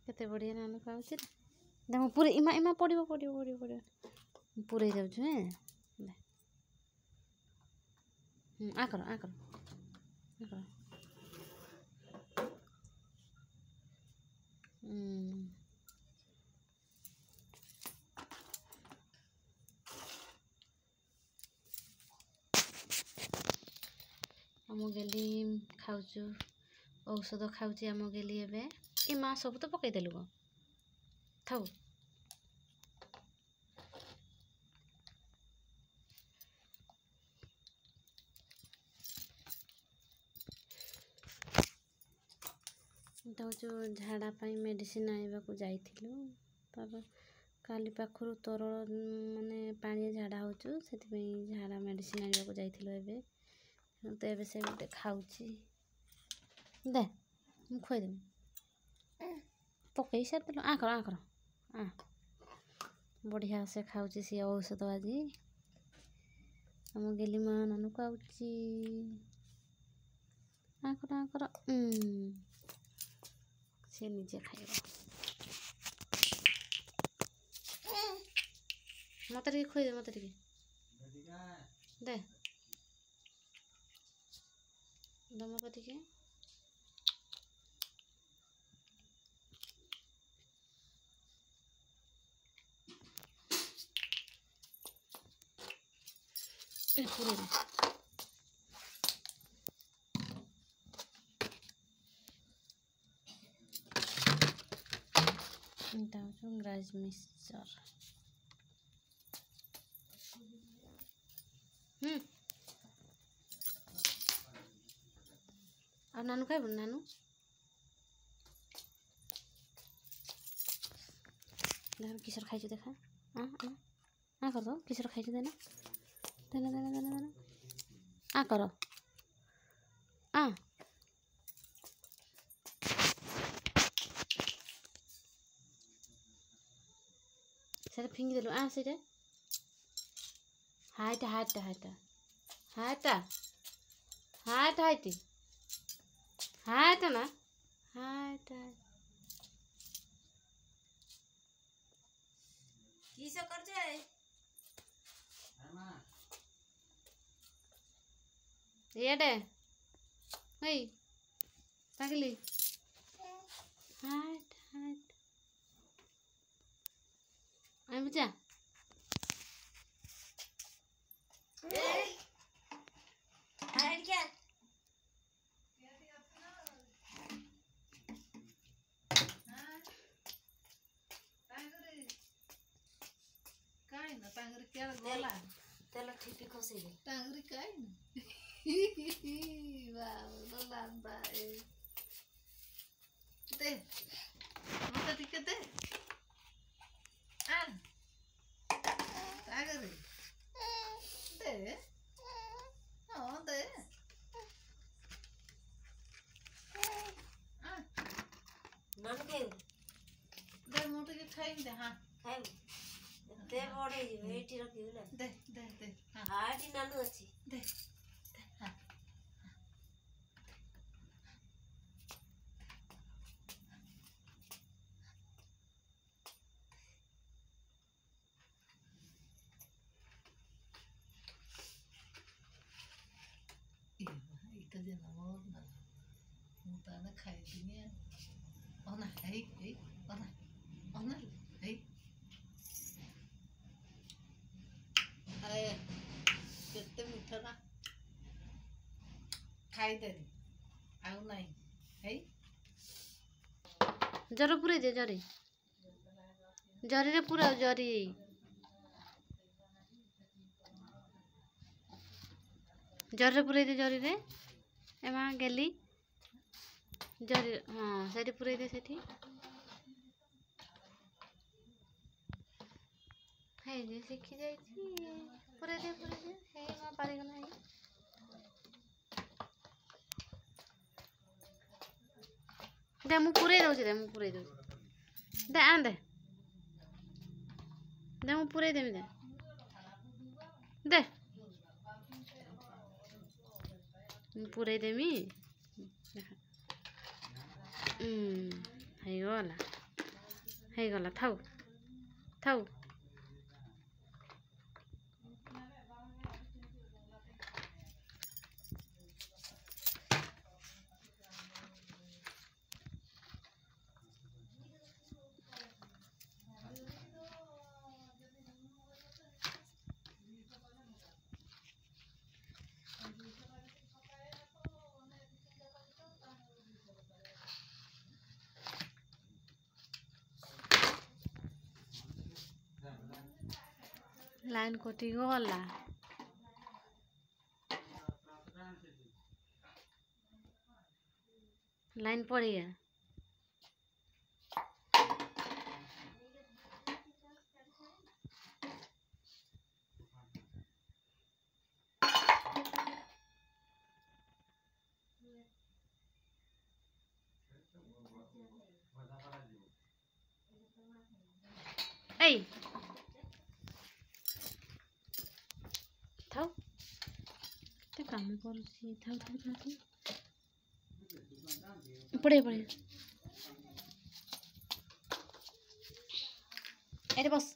केते बढ़िया नानू खाऊची दे मु पूरे इमा इमा पड़िबो पड़िबो पड़िबो पड़िबो पूरे जाउछु हैं दे आ करो आ करो आ करो आम गेली खाऊचु औषध खाऊची आम गेली एबे ए माँ सब तो पकई देलु गो थाऊ जो झाड़ा पाई मेडिसिन आइबा को जाइथिलु तब काली पाखरु तरल माने पानी झाड़ा होचु सेति पई झाड़ा मेडिसिन आइबा को जाइथिलु एबे तो एबे से गोटे खाऊची दे मु खोई दे पकई सार देलु आ करो आ बढ़िया से खाऊची सी औषध आज हम गेली माँ नानू खाऊची आ करो से निजे खाइब मत टे खोई दे मत टे दे मत टे पूरे दे ग्रास मिक्सचर और नानू खाइब नानू देख किसर खाई देखा आ कर दो किसर खाई देना देना देना देना देना आ करो आ से फिंगी देलु आ से height height height height height height height ना हाइट किस कर जाए ये डे हई पागली हाइट हाइट आई बुझा हाइट क्या टांगरी क्या गोला तेला ठीपी खोसे दे टांगरी काई वाह गोला बाए दे मत ठीक दे आ टांगरी दे हां दे आ नान के दे मोटे के खाई दे हां खाई दे बड़े एठी रखी ले दे दे दे हां आटी नानू अछि दे दे हां इता जे नमो ना मुता ना खाई दिने ओना हे हे ओना हे अरे कितने मीठा ना खाई दे आउ नहीं है जर पूरे दे जरी जरी रे पूरा जरी जरी रे पूरे दे जरी रे एमा गेली जरी हाँ सेठी पूरे दे सेठी है जे सीखी जाई पूरे दे हे मां पारी गला है दे मु पूरे दउची दे मु पूरे दउची दे आ दे दे मु पूरे देमी दे दे मु पूरे देमी है गला ହେଇଗଲା ଥାଉ ଥାଉ। लाइन कटि गला। लाइन पड़ी है। এই थाउ ते काम करूसी थाउ थाउ थाउ थाउ पड़े पड़े अरे बस